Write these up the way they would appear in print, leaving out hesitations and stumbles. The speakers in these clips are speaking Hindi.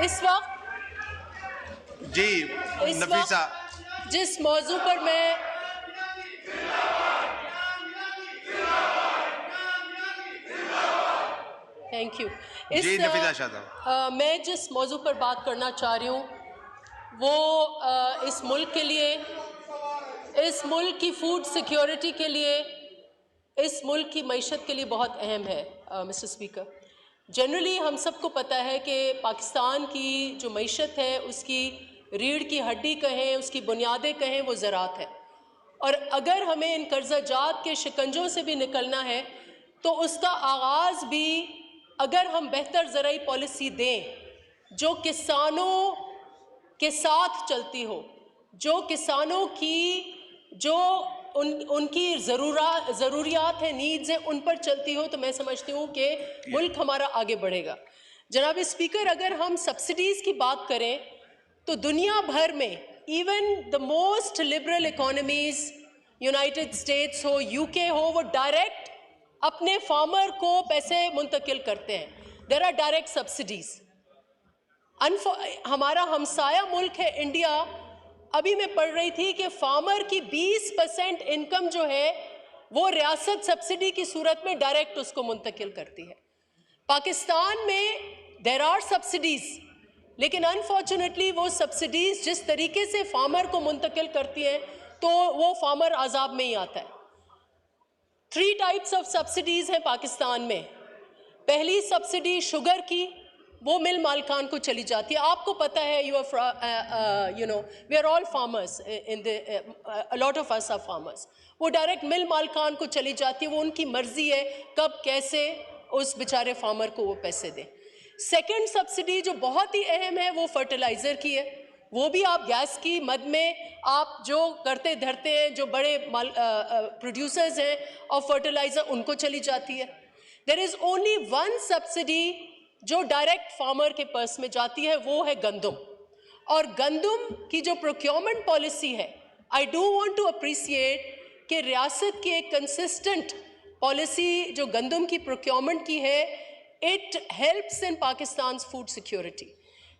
इस वक्त जी नफीसा, जिस मौजू पर मैं थैंक यू जी नफीसा शादा, मैं जिस मौजू पर बात करना चाह रही हूँ वो इस मुल्क के लिए, इस मुल्क की फूड सिक्योरिटी के लिए, इस मुल्क की मईशत के लिए बहुत अहम है। मिस्टर स्पीकर, जनरली हम सबको पता है कि पाकिस्तान की जो मईशत है उसकी रीढ़ की हड्डी कहें, उसकी बुनियादें कहें, वो ज़राअत है। और अगर हमें इन कर्ज़ाजात के शिकंजों से भी निकलना है तो उसका आगाज़ भी अगर हम बेहतर ज़राई पॉलिसी दें जो किसानों के साथ चलती हो, जो किसानों की जो उनकी ज़रूरियात हैं, नीड्स हैं, उन पर चलती हो, तो मैं समझती हूँ कि मुल्क हमारा आगे बढ़ेगा। जनाब स्पीकर, अगर हम सब्सिडीज़ की बात करें तो दुनिया भर में even the most liberal economies, United states हो, यूके हो, वो डायरेक्ट अपने फार्मर को पैसे मुंतकिल करते हैं। There are direct subsidies. हमारा हमसाया मुल्क है इंडिया, अभी मैं पढ़ रही थी कि फार्मर की 20% इनकम जो है वो रियासत सब्सिडी की सूरत में डायरेक्ट उसको मुंतकिल करती है। पाकिस्तान में देयर आर सब्सिडीज़, लेकिन अनफॉर्चुनेटली वो सब्सिडीज़ जिस तरीके से फार्मर को मुंतकिल करती हैं तो वो फार्मर अजाब में ही आता है। 3 टाइप्स ऑफ सब्सिडीज़ हैं पाकिस्तान में। पहली सब्सिडी शुगर की, वो मिल मालिकान को चली जाती है। आपको पता है, we are all farmers, a lot of us are farmers. वो डायरेक्ट मिल मालिकान को चली जाती है, वो उनकी मर्जी है कब कैसे उस बेचारे फार्मर को वो पैसे दें। सेकेंड सब्सिडी जो बहुत ही अहम है वो फर्टिलाइज़र की है। वो भी आप गैस की मद में आप जो करते धरते हैं, जो बड़े प्रोड्यूसर्स हैं ऑफ फर्टिलाइज़र, उनको चली जाती है। There is only one subsidy जो डायरेक्ट फार्मर के पर्स में जाती है, वो है गंदम। और गंदम की जो प्रोक्योरमेंट पॉलिसी है, I do want to appreciate कि रियासत की एक कंसिस्टेंट पॉलिसी जो गंदम की प्रोक्योरमेंट की है, it helps in Pakistan food security.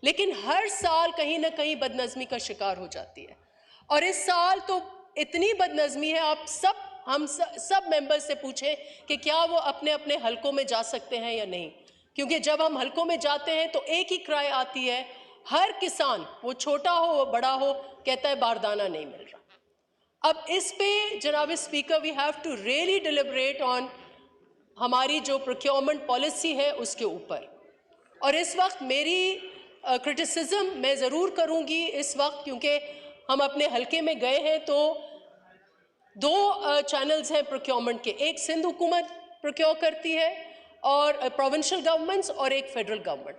लेकिन हर साल कहीं ना कहीं बदनज़मी का शिकार हो जाती है। और इस साल तो इतनी बदनज़मी है, आप हम सब मेंबर्स से पूछें कि क्या वो अपने अपने हलकों में जा सकते हैं या नहीं। क्योंकि जब हम हलकों में जाते हैं तो एक ही क्राई आती है, हर किसान, वो छोटा हो वो बड़ा हो, कहता है बारदाना नहीं मिल रहा। अब इस पे जनाब Speaker, we have to really deliberate on हमारी जो प्रोक्योरमेंट पॉलिसी है उसके ऊपर। और इस वक्त मेरी क्रिटिसिज्म मैं ज़रूर करूँगी इस वक्त, क्योंकि हम अपने हलके में गए हैं तो 2 चैनल्स हैं प्रोक्योरमेंट के, एक सिंध हुकूमत प्रोक्योर करती है और प्रोविंशियल गवर्नमेंट्स, और एक फेडरल गवर्नमेंट।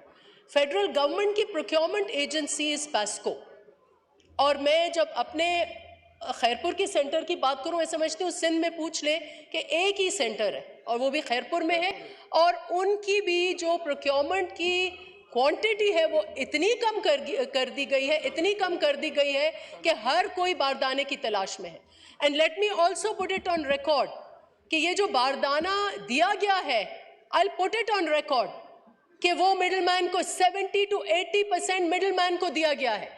फेडरल गवर्नमेंट की प्रोक्योरमेंट एजेंसी इज़ पैस्को। और मैं जब अपने खैरपुर की सेंटर की बात करूं, मैं समझती हूँ सिंध में पूछ ले कि एक ही सेंटर है और वो भी खैरपुर में है, और उनकी भी जो प्रोक्योरमेंट की क्वांटिटी है वो इतनी कम कर दी गई है, इतनी कम कर दी गई है कि हर कोई बारदाने की तलाश में है। And let me also put it on record कि ये जो बारदाना दिया गया है, I will put it on record कि वो मिडलमैन को 70 to 80% मिडलमैन को दिया गया है,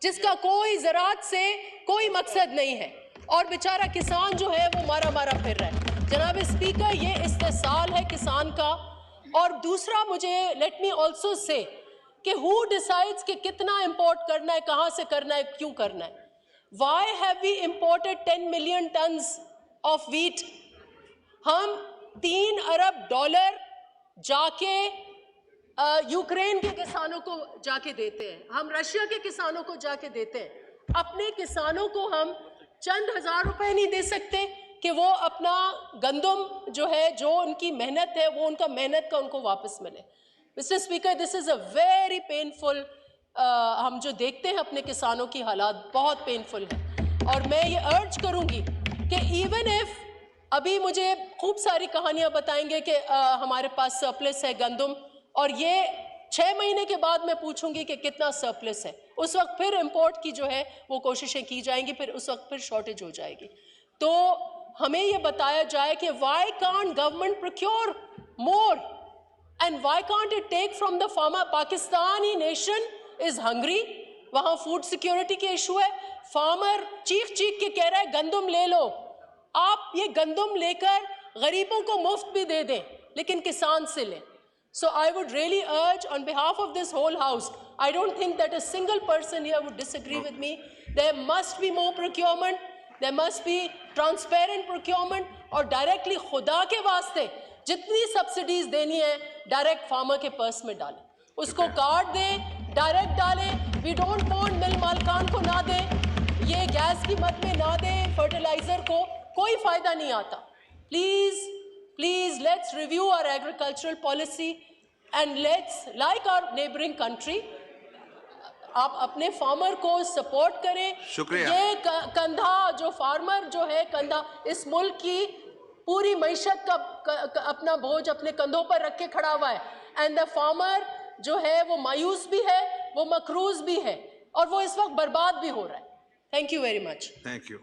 जिसका कोई ज़राअत से कोई मकसद नहीं है, और बेचारा किसान जो है वो मारा मारा फिर रहा है। जनाब स्पीकर, ये इस्तेसाल है किसान का। और दूसरा, मुझे लेट मी ऑल्सो से कि हु डिसाइड्स कि कितना इंपोर्ट करना है, कहाँ से करना है, क्यों करना है। Why have we imported 10 million tons of wheat? हम $3 अरब जाके यूक्रेन के किसानों को जाके देते हैं, हम रशिया के किसानों को जाके देते हैं। अपने किसानों को हम चंद हज़ार रुपए नहीं दे सकते कि वो अपना गंदम जो है, जो उनकी मेहनत है, वो उनका मेहनत का उनको वापस मिले। Mister speaker, this is a very painful, हम जो देखते हैं अपने किसानों की हालात बहुत पेनफुल है। और मैं ये अर्ज करूँगी कि इवन इफ अभी मुझे खूब सारी कहानियाँ बताएंगे कि हमारे पास सरप्लस है गंदम, और ये 6 महीने के बाद मैं पूछूंगी कि कितना सरप्लस है, उस वक्त फिर इंपोर्ट की जो है वो कोशिशें की जाएंगी, फिर उस वक्त फिर शॉर्टेज हो जाएगी। तो हमें ये बताया जाए कि why can't government procure more And why can't it take from the farmer? Pakistani nation is hungry. वहां फूड सिक्योरिटी के इशू है. फार्मर चीख चीख के कह रहा है गंदम ले लो. आप ये गंदम लेकर गरीबों को मुफ्त भी दे दें, लेकिन किसान से लें. So I would really urge on behalf of this whole house, I don't think that a single person here would disagree with me. There must be more procurement. There must be transparent procurement. और directly खुदा के वास्ते जितनी सब्सिडीज देनी है डायरेक्ट फार्मर के पर्स में डालें. उसको कार्ड दें, डायरेक्ट डालें. वी डोंट वांट मिल मालकान को ना दें, ये गैस की मद में ना दें, फर्टिलाइजर को कोई फायदा नहीं आता. Please, let's review our agricultural policy and let's, like our neighboring country, आप अपने फार्मर को सपोर्ट करें. शुक्रिया. ये कंधा जो फार्मर जो है, कंधा इस मुल्क की पूरी मईशत का अपना बोझ अपने कंधों पर रख के खड़ा हुआ है. एंड द फार्मर जो है वो मायूस भी है, वो मकरूज भी है, और वो इस वक्त बर्बाद भी हो रहा है. Thank you very much. Thank you.